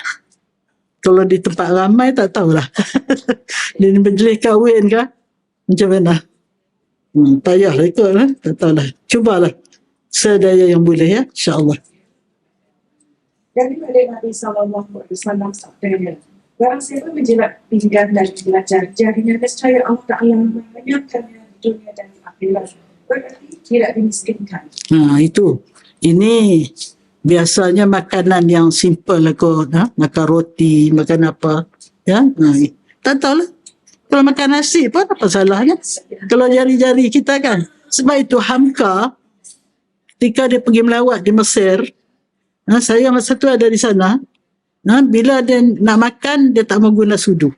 kalau di tempat ramai tak tahulah. Di majlis kahwin ke? Macam mana? Tak payahlah ikut lah. Tak tahulah. Cubalah. Sedaya yang boleh ya. InsyaAllah. Daripada Nabi SAW sabdanya, barang siapa menjilat pinggan dan menjilat jari-jarinya, nescaya Allah Ta'ala mengenyangkannya di dunia dan di akhirat. Berarti tidak dimiskinkan. Itu. Ini biasanya makanan yang simple lah kot. Makan roti, makan apa. Ya? Tak tahulah. Kalau makan nasi pun apa salahnya. Kalau jari-jari kita kan. Sebab itu Hamka, ketika dia pergi melawat di Mesir, saya masa tu ada di sana, bila dia nak makan, dia tak mau guna sudu.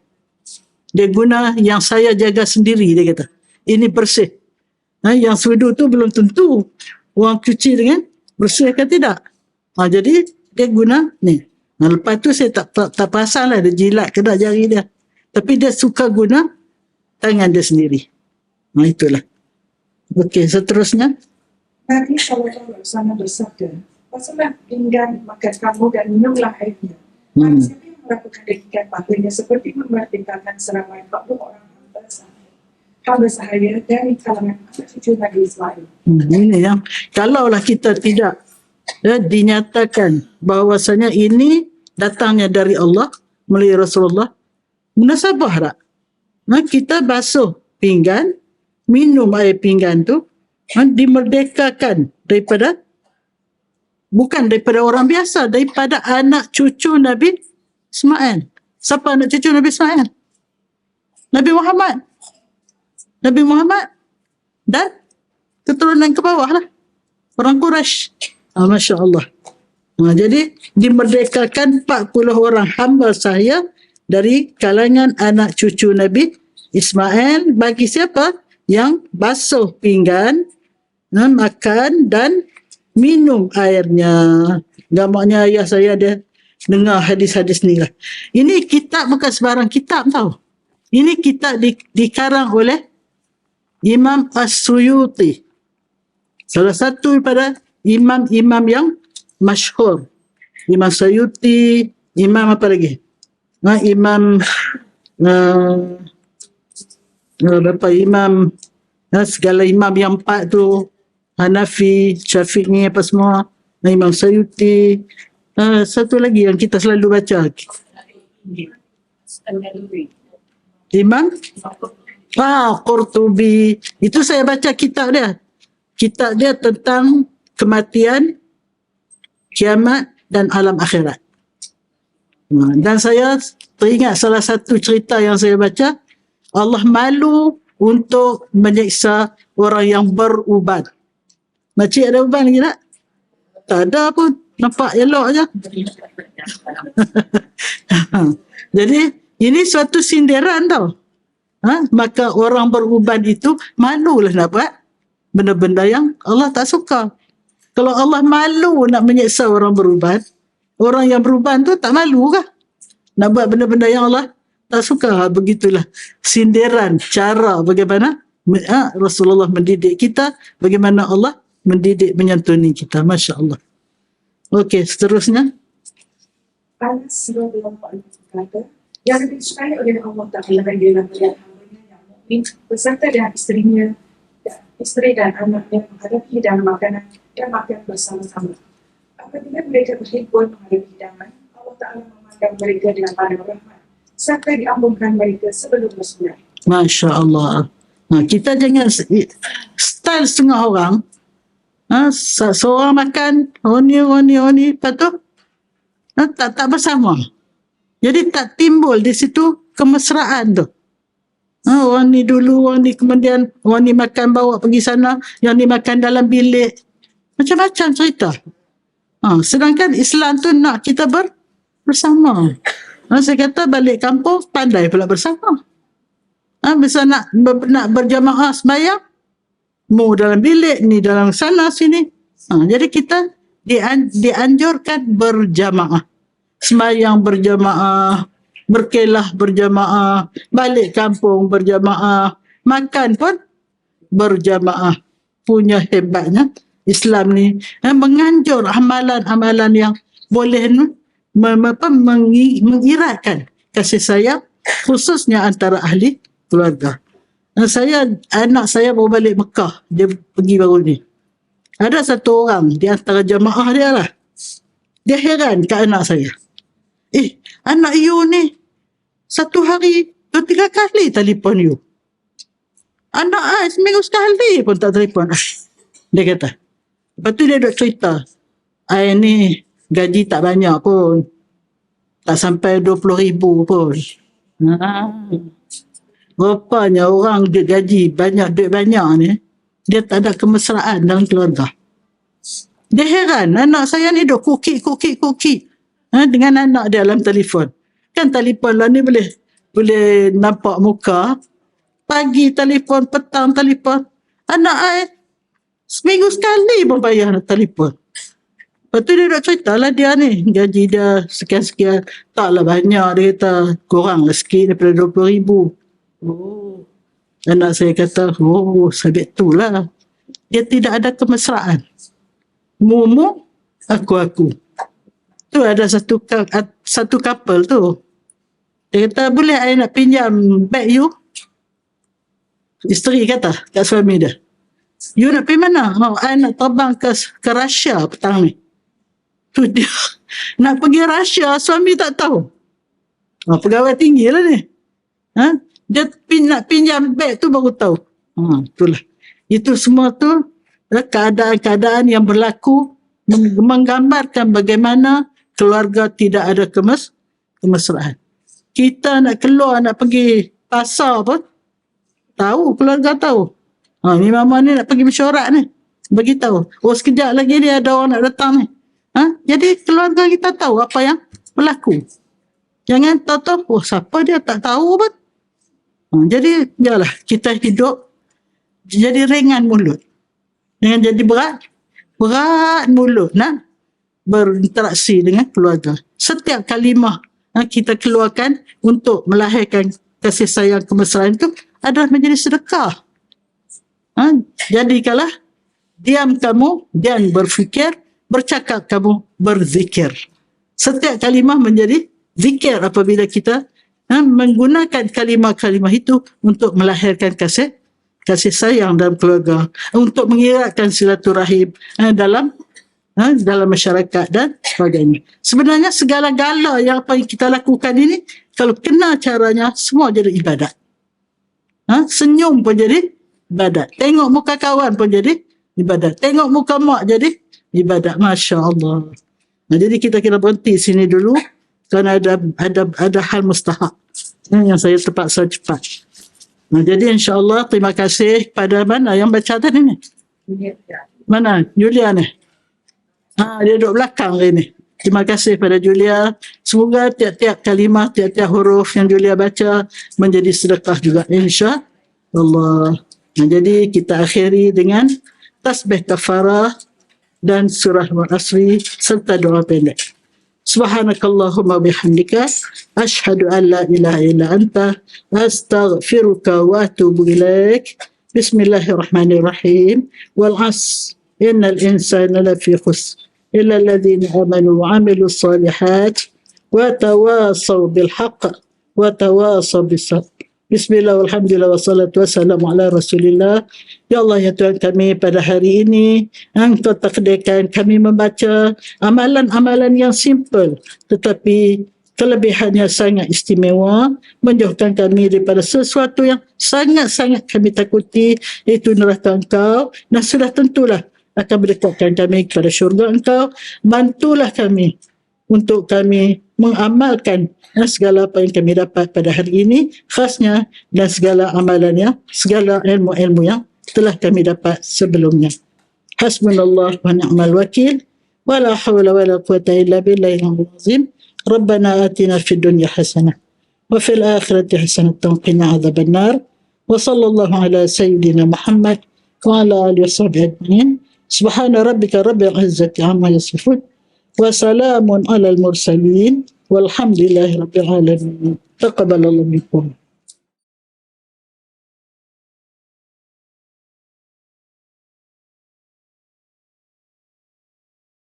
Dia guna yang saya jaga sendiri, dia kata. Ini bersih. Yang sudu tu belum tentu orang cuci dengan bersih ke tidak. Jadi dia guna ni. Lepas tu saya tak perasan lah dia jilat ke tak jari dia. Tapi dia suka guna tangan dia sendiri. Itulah. Okey, seterusnya. Nabi SAW bersabda, "Pasanglah pinggan makan kamu dan minumlah airnya. Barang siapa yang melakukan demikian pahalanya seperti memerdekakan seramai 40 orang hamba sahaya dari kalangan anak cucu Nabi Ismail." Ini yang kalaulah kita tidak dinyatakan bahawasanya ini datangnya dari Allah melalui Rasulullah, munasabah tak? Kita basuh pinggan, minum air pinggan tu, dimerdekakan daripada, bukan daripada orang biasa, daripada anak cucu Nabi Ismail. Siapa anak cucu Nabi Ismail? Nabi Muhammad. Nabi Muhammad dan keturunan ke bawah lah. Orang Quraisy. Masya Allah. Jadi dimerdekakan 40 orang hamba saya dari kalangan anak cucu Nabi Ismail. Bagi siapa? Yang basuh pinggan, makan dan minum airnya. Gamaknya ayah saya dia dengar hadis-hadis ni lah. Ini kitab bukan sebarang kitab tau. Ini kitab dikarang oleh Imam As-Suyuti. Salah satu daripada imam-imam yang masyhur. Imam Suyuti, imam apa lagi? Imam berapa imam, segala imam yang 4 tu, Hanafi, Syafi'i apa semua, Imam Suyuti. Satu lagi yang kita selalu baca, Imam Qurtubi. Itu saya baca kitab dia. Kitab dia tentang kematian, kiamat dan alam akhirat. Dan saya teringat salah satu cerita yang saya baca, Allah malu untuk menyiksa orang yang beruban. Makcik ada uban lagi tak? Tak ada pun. Nampak elok je. Jadi ini suatu sindiran tau. Maka orang beruban itu malulah nak buat benda-benda yang Allah tak suka. Kalau Allah malu nak menyiksa orang beruban, orang yang beruban tu tak malu kah? Nak buat benda-benda yang Allah tak suka. Begitulah sindiran cara bagaimana Rasulullah mendidik kita, bagaimana Allah mendidik menyantuni kita. Masya Allah. Okey, seterusnya. Anas radhiyallahu anhu berkata, yang disukai oleh Allah Ta'ala ialah melihat hamba-Nya yang beserta dengan isteri dan anaknya menghadapi hidangan makanan dan makan bersama-sama. Apabila mereka berhimpun menghadapi hidangan, Allah Ta'ala memandang mereka dengan pandang rahmat sampai diampunkan mereka sebelum bersunat. Masya Allah. Kita jangan style setengah orang. Seorang makan, oni, lepas tu tak bersama. Jadi tak timbul di situ kemesraan tu. Orang ni dulu, orang ni kemudian, orang ni makan bawa pergi sana, yang ni makan dalam bilik. Macam-macam cerita. Sedangkan Islam tu nak kita bersama. Saya kata balik kampung, pandai pula bersama. Bisa nak berjamaah sembahyang, mu dalam bilik, ni dalam sana sini. Jadi kita dianjurkan berjamaah. Sembahyang berjamaah, berkelah berjamaah, balik kampung berjamaah, makan pun berjamaah. Punya hebatnya Islam ni menganjur amalan-amalan yang boleh mengiratkan kasih sayang, khususnya antara ahli keluarga. Anak saya baru balik Mekah, dia pergi baru ni. Ada satu orang di antara jamaah dia lah, dia heran ke anak saya. Anak you ni satu hari 2-3 kali telefon you. Anak I seminggu sekali pun tak telefon. Dia kata. Lepas tu dia duk cerita, I ni gaji tak banyak pun, tak sampai 20,000 pun. Rupanya orang duit gaji banyak, duit banyak ni, dia tak ada kemesraan dalam keluarga. Dia heran, anak saya ni duk kukik dengan anak dia dalam telefon. Kan telefon lah ni boleh nampak muka. Pagi telefon, petang telefon. Anak I seminggu sekali pun bayar telefon. Lepas tu dia nak cerita lah dia ni, gaji dia sekian-sekian. Taklah banyak, dia kata kurang lah sikit daripada 20,000. Anak saya kata, sabit tu lah. Dia tidak ada kemesraan. Mumu, aku. Tu ada satu couple tu. Dia kata, boleh I nak pinjam beg you? Isteri kata kat suami dia, you nak pergi mana? I nak terbang ke Russia petang ni. Tu dia nak pergi Russia, suami tak tahu. Pegawai tinggi lah ni. Dia nak pinjam beg tu baru tahu. Itulah. Itu semua tu keadaan-keadaan yang berlaku menggambarkan bagaimana keluarga tidak ada kemesraan. Kita nak keluar, nak pergi pasar pun, tahu, keluarga tahu. Ni mama ni nak pergi mesyuarat ni, bagi tahu. Sekejap lagi dia ada orang nak datang ni. Jadi keluarga kita tahu apa yang berlaku. Jangan tahu, siapa dia tak tahu pun. Jadi biarlah kita hidup jadi ringan mulut. Jangan jadi berat mulut nak berinteraksi dengan keluarga. Setiap kalimah kita keluarkan untuk melahirkan kasih sayang kemesraan itu adalah menjadi sedekah. Jadikanlah diam kamu dan berfikir, bercakap kamu berzikir. Setiap kalimah menjadi zikir apabila kita menggunakan kalimah-kalimah itu untuk melahirkan kasih sayang dalam keluarga, untuk mengiratkan silaturahim dalam masyarakat dan sebagainya. Sebenarnya segala-gala yang apa yang kita lakukan ini, kalau kena caranya, semua jadi ibadat. Senyum pun jadi ibadat. Tengok muka kawan pun jadi ibadat. Tengok muka mak jadi ibadat. Masya Allah. Jadi kita kena berhenti sini dulu, kerana ada hal mustahak yang saya terpaksa cepat. Jadi insya-Allah terima kasih kepada mana yang baca tadi ni? Mana? Julia ni? Dia duduk belakang ni. Terima kasih pada Julia. Semoga tiap-tiap kalimah, tiap-tiap huruf yang Julia baca menjadi sedekah juga, insya-Allah. Jadi kita akhiri dengan tasbih kafarah dan surah Al-Asri serta doa pendek. Subhanakallahumma bihamdika asyhadu an la ilaha illa anta astaghfiruka wa atubu ilaik. Bismillahirrahmanirrahim. Wal 'asr innal insana lafi khusr illa alladhina amanu wa 'amilus solihat wa tawasaw bil haqq wa tawasaw bis sabr. Bismillah, alhamdulillah, wassalatu wassalamu ala rasulillah. Ya Allah, ya Tuhan kami, pada hari ini Engkau takdirkan kami membaca amalan-amalan yang simple tetapi kelebihannya sangat istimewa, menjauhkan kami daripada sesuatu yang sangat-sangat kami takuti, iaitu neraka Engkau, dan sudah tentulah akan mendekatkan kami kepada syurga Engkau. Bantulah kami untuk kami mengamalkan segala apa yang kami dapat pada hari ini khasnya, dan segala amalannya, segala ilmu-ilmu yang telah kami dapat sebelumnya. Hasbunallah wa ni'mal wakil, wa la hawla wa la quwata illa billahil azim. Rabbana atina fid dunya hasanah wa fil akhirati hasanatan wa qina adzaban nar. Wa sallallahu ala sayyidina Muhammad wa ala alihi wa sahbihi ajma'in. Subhana rabbika rabbil izzati amma yasifun wa salamun alal mursalin walhamdulillahi rabbil alamin. Taqabbalallahu minkum.